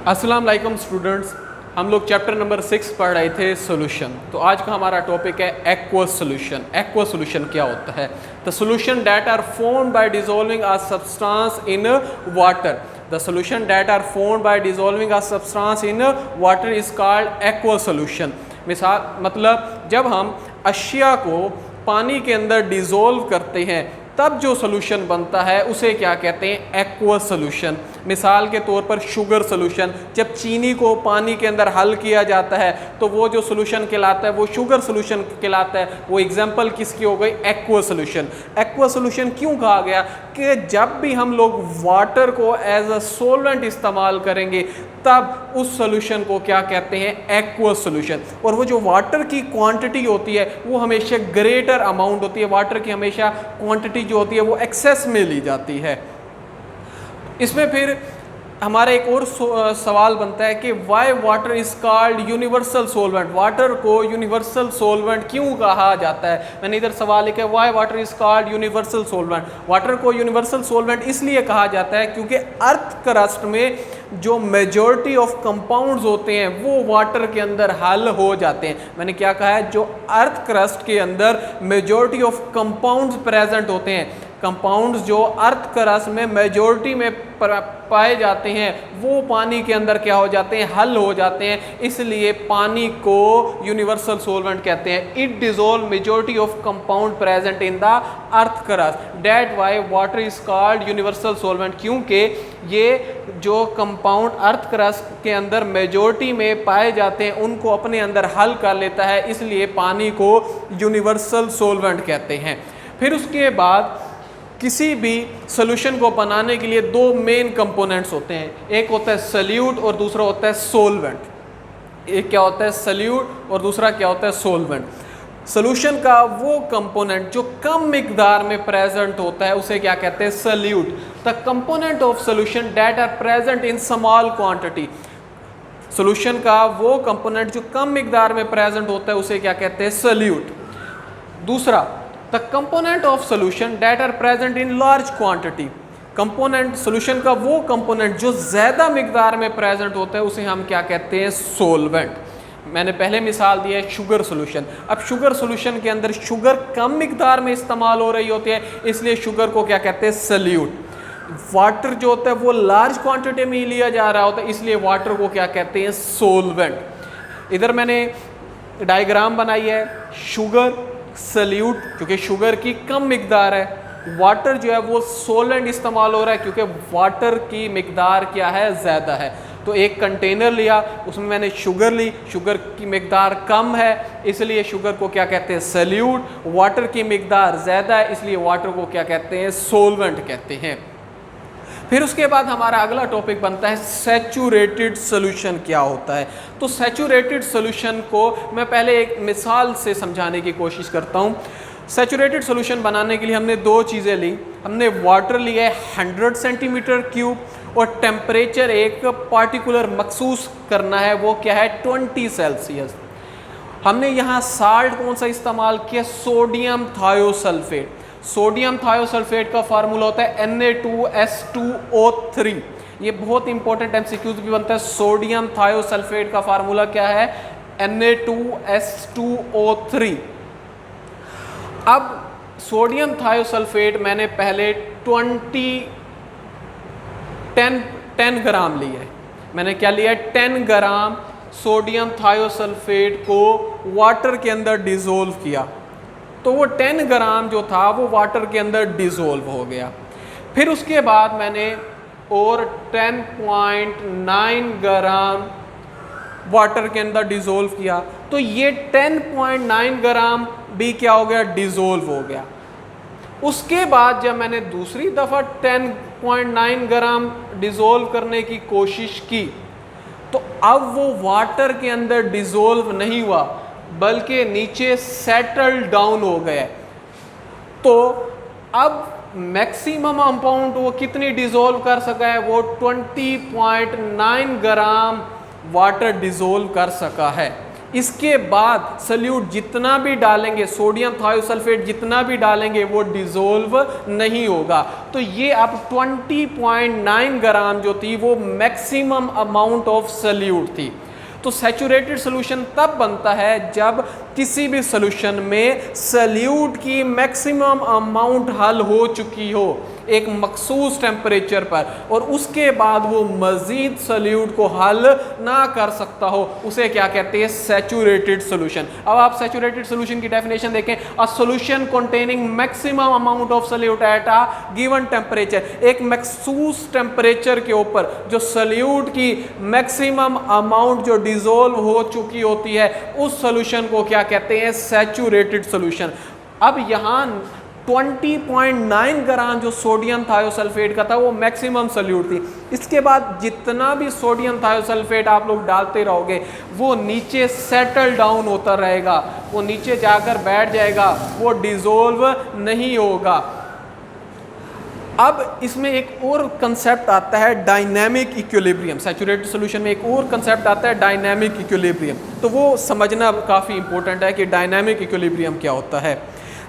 अस्सलाम वालेकुम स्टूडेंट्स, हम लोग चैप्टर नंबर 6 पढ़ रहे थे सोल्यूशन। तो आज का हमारा टॉपिक है एक्वस सोल्यूशन। एक्वस सोल्यूशन क्या होता है? The solution that are formed by dissolving a substance in water. The solution that are formed by dissolving a substance in water is called aqueous solution. मिसाल मतलब जब हम अशिया को पानी के अंदर डिसॉल्व करते हैं तब जो सोल्यूशन बनता है उसे क्या कहते हैं? Aqueous solution. मिसाल के तौर पर शुगर सोल्यूशन, जब चीनी को पानी के अंदर हल किया जाता है तो वो जो सोल्यूशन कहलाता है वो शुगर सोल्यूशन कहलाता है। वो एग्जांपल किसकी हो गई? Aqueous solution. एक्वस सोल्यूशन क्यों कहा गया? कि जब भी हम लोग वाटर को एज अ सोलवेंट इस्तेमाल करेंगे तब उस सोल्यूशन को क्या कहते हैं? Aqueous solution. और वो जो वाटर की क्वांटिटी होती है वो हमेशा ग्रेटर अमाउंट होती है, वाटर की हमेशा क्वांटिटी जो होती है वो एक्सेस में ली जाती है। इसमें फिर हमारा एक और सवाल बनता है कि Y water is called universal solvent. Water को यूनिवर्सल सोलवेंट क्यों कहा जाता है? मैंने इधर सवाल लिखा है Y water is called universal solvent. Water को यूनिवर्सल सोलवेंट इसलिए कहा जाता है क्योंकि अर्थ क्रस्ट में जो मेजॉरिटी ऑफ कंपाउंड्स होते हैं वो वाटर के अंदर हल हो जाते हैं। मैंने क्या कहा है? जो अर्थ क्रस्ट के अंदर मेजॉरिटी ऑफ कंपाउंड्स प्रेजेंट होते हैं, कंपाउंड्स जो अर्थ क्रस्ट में मेजॉरिटी में पाए जाते हैं वो पानी के अंदर क्या हो जाते हैं? हल हो जाते हैं। इसलिए पानी को यूनिवर्सल सोलवेंट कहते हैं। It dissolve majority of compound present in the earth crust, that why water is called universal solvent. क्योंकि ये जो कंपाउंड अर्थ क्रस्ट के अंदर मेजॉरिटी में पाए जाते हैं उनको अपने अंदर हल कर लेता है, इसलिए पानी को यूनिवर्सल सोलवेंट कहते हैं। फिर उसके बाद किसी भी सोल्यूशन को बनाने के लिए दो मेन कंपोनेंट्स होते हैं, एक होता है सल्यूट और दूसरा होता है सोलवेंट। एक क्या होता है? सल्यूट और दूसरा क्या होता है? सोलवेंट। सोल्यूशन का वो कंपोनेंट जो कम मिकदार में प्रेजेंट होता है उसे क्या कहते हैं? Solute. The component of solution that are present in small quantity. Solution का वो कंपोनेंट जो कम मिकदार में प्रेजेंट होता है उसे क्या कहते हैं? सल्यूट। दूसरा, the component of solution that are present in large quantity. Component solution का वो कंपोनेंट जो ज़्यादा मिकदार में प्रेजेंट होता है उसे हम क्या कहते हैं? सोलवेंट। मैंने पहले मिसाल दी है शुगर सोल्यूशन। अब शुगर सोल्यूशन के अंदर शुगर कम मिकदार में इस्तेमाल हो रही होती है, इसलिए शुगर को क्या कहते हैं? सल्यूट। वाटर जो होता है वो लार्ज क्वांटिटी में ही लिया जा रहा होता है, इसलिए वाटर को क्या कहते हैं? सोलवेंट। इधर मैंने डायग्राम बनाई है शुगर सल्यूट, क्योंकि शुगर की कम मिकदार है। वाटर जो है वो सोलेंट इस्तेमाल हो रहा है क्योंकि वाटर की मिकदार क्या है? ज़्यादा है। तो एक कंटेनर लिया, उसमें मैंने शुगर ली, शुगर की मिकदार कम है इसलिए शुगर को क्या कहते हैं? सल्यूट। वाटर की मिकदार ज़्यादा है इसलिए वाटर को क्या कहते हैं? सोलवेंट कहते हैं। फिर उसके बाद हमारा अगला टॉपिक बनता है सैचुरेटेड सोल्यूशन क्या होता है। तो सैचुरेटेड सोल्यूशन को मैं पहले एक मिसाल से समझाने की कोशिश करता हूँ। सैचुरेटेड सोल्यूशन बनाने के लिए हमने दो चीज़ें ली। हमने वाटर लिया है 100 सेंटीमीटर क्यूब और टेम्परेचर एक पार्टिकुलर मखसूस करना है, वो क्या है? 20 सेल्सियस। हमने यहाँ साल्ट कौन सा इस्तेमाल किया? Sodium thiosulphate. सोडियम थायोसल्फेट का फार्मूला होता है Na2S2O3। ये बहुत इंपॉर्टेंट एमसीक्यूज भी बनता है। सोडियम थायोसल्फेट का फार्मूला क्या है? Na2S2O3। अब सोडियम थायोसल्फेट मैंने पहले 10 ग्राम लिया है। मैंने क्या लिया है? 10 ग्राम सोडियम थायोसल्फेट को वाटर के अंदर डिसॉल्व किया, तो वो 10 ग्राम जो था वो वाटर के अंदर डिसॉल्व हो गया। फिर उसके बाद मैंने और 10.9 ग्राम वाटर के अंदर डिसॉल्व किया, तो ये 10.9 ग्राम भी क्या हो गया? डिसॉल्व हो गया। उसके बाद जब मैंने दूसरी दफ़ा 10.9 ग्राम डिसॉल्व करने की कोशिश की तो अब वो वाटर के अंदर डिसॉल्व नहीं हुआ बल्कि नीचे सेटल डाउन हो गए। तो अब मैक्सिमम अमाउंट वो कितनी डिसॉल्व कर सका है? वो 20.9 ग्राम वाटर डिसॉल्व कर सका है। इसके बाद सल्यूट जितना भी डालेंगे, सोडियम थायोसल्फेट जितना भी डालेंगे वो डिसोल्व नहीं होगा। तो ये अब 20.9 ग्राम जो थी वो मैक्सिमम अमाउंट ऑफ सल्यूट थी। तो सैचुरेटेड सॉल्यूशन तब बनता है जब किसी भी सॉल्यूशन में सल्यूट की मैक्सिमम अमाउंट हल हो चुकी हो एक मखसूस टेम्परेचर पर, और उसके बाद वो मजीद सल्यूट को हल ना कर सकता हो, उसे क्या कहते हैं? Saturated solution. अब आप सैचुरेटेड सॉल्यूशन की डेफिनेशन देखें, a solution containing maximum amount of solute at a given temperature, एक मखसूस टेम्परेचर के ऊपर जो सल्यूट की मैक्सिमम अमाउंट जो डिसॉल्व हो चुकी होती है उस सॉल्यूशन को क्या कहते हैं? Saturated solution. अब यहाँ 20.9 ग्राम जो सोडियम थायोसल्फेट का था वो मैक्सिमम सल्यूट थी। इसके बाद जितना भी सोडियम थायोसल्फेट आप लोग डालते रहोगे वो नीचे सेटल डाउन होता रहेगा, वो नीचे जाकर बैठ जाएगा, वो डिसॉल्व नहीं होगा। अब इसमें एक और कंसेप्ट आता है डायनामिक इक्विलिब्रियम। सैचुरेटेड सॉल्यूशन में एक और कंसेप्ट आता है डायनामिक इक्विलिब्रियम, तो वो समझना काफ़ी इंपॉर्टेंट है कि डायनामिक इक्विलिब्रियम क्या होता है।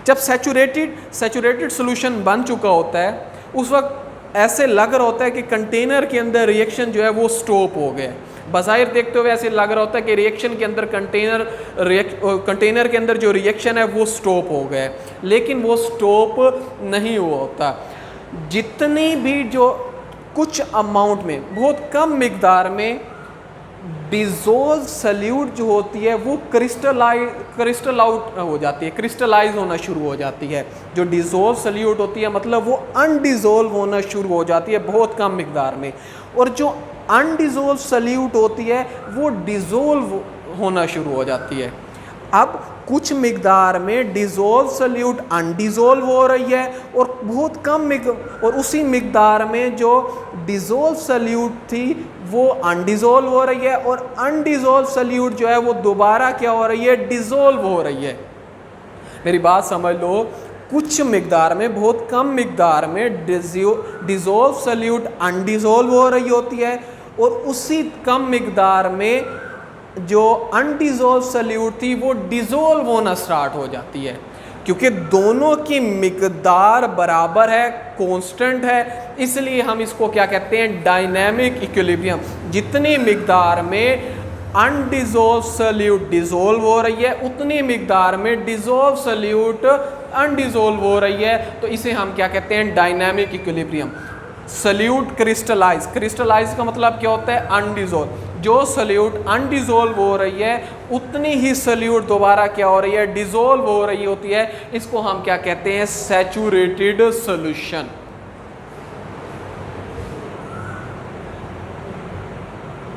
जब सैचुरेटेड सॉल्यूशन बन चुका होता है उस वक्त ऐसे लग रहा होता है कि कंटेनर के अंदर रिएक्शन जो है वो स्टॉप हो गया। बज़ाहिर देखते हुए ऐसे लग रहा होता है कि रिएक्शन के अंदर कंटेनर के अंदर जो रिएक्शन है वो स्टॉप हो गया, लेकिन वो स्टॉप नहीं हुआ होता। जितनी भी जो कुछ अमाउंट में, बहुत कम मिकदार में डिसॉल्व सल्यूट जो होती है वो क्रिस्टल आउट हो जाती है, क्रिस्टलाइज होना शुरू हो जाती है। जो डिसॉल्व सल्यूट होती है मतलब वो अनडिसॉल्व होना शुरू हो जाती है बहुत कम मिकदार में, और जो अनडिसॉल्व सल्यूट होती है वो डिसॉल्व होना शुरू हो जाती है। अब कुछ मिकदार में डिसॉल्व सल्यूट अनडिसॉल्व हो रही है और बहुत कम और उसी मिकदार में जो डिसॉल्व सल्यूट थी वो अनडिसॉल्व हो रही है, और अनडिसॉल्व सल्यूट जो है वो दोबारा क्या हो रही है? डिसॉल्व हो रही है। मेरी बात समझ लो, कुछ मिकदार में, बहुत कम मिकदार में डिसॉल्व सल्यूट अनडिसॉल्व हो रही होती है, और उसी कम मिकदार में जो अनडिसॉल्व सल्यूट थी वो डिसॉल्व होना स्टार्ट हो जाती है, क्योंकि दोनों की मिकदार बराबर है, कांस्टेंट है, इसलिए हम इसको क्या कहते हैं? Dynamic equilibrium. जितनी मिकदार में अनडिसॉल्व सल्यूट डिसॉल्व हो रही है उतनी मिकदार में डिसॉल्व सल्यूट अनडिसॉल्व हो रही है, तो इसे हम क्या कहते हैं? Dynamic equilibrium. सल्यूट क्रिस्टलाइज का मतलब क्या होता है? अनडिसॉल्व। जो सल्यूट अनडिसॉल्व हो रही है उतनी ही सल्यूट दोबारा क्या हो रही है? डिसॉल्व हो रही होती है। इसको हम क्या कहते हैं? Saturated solution.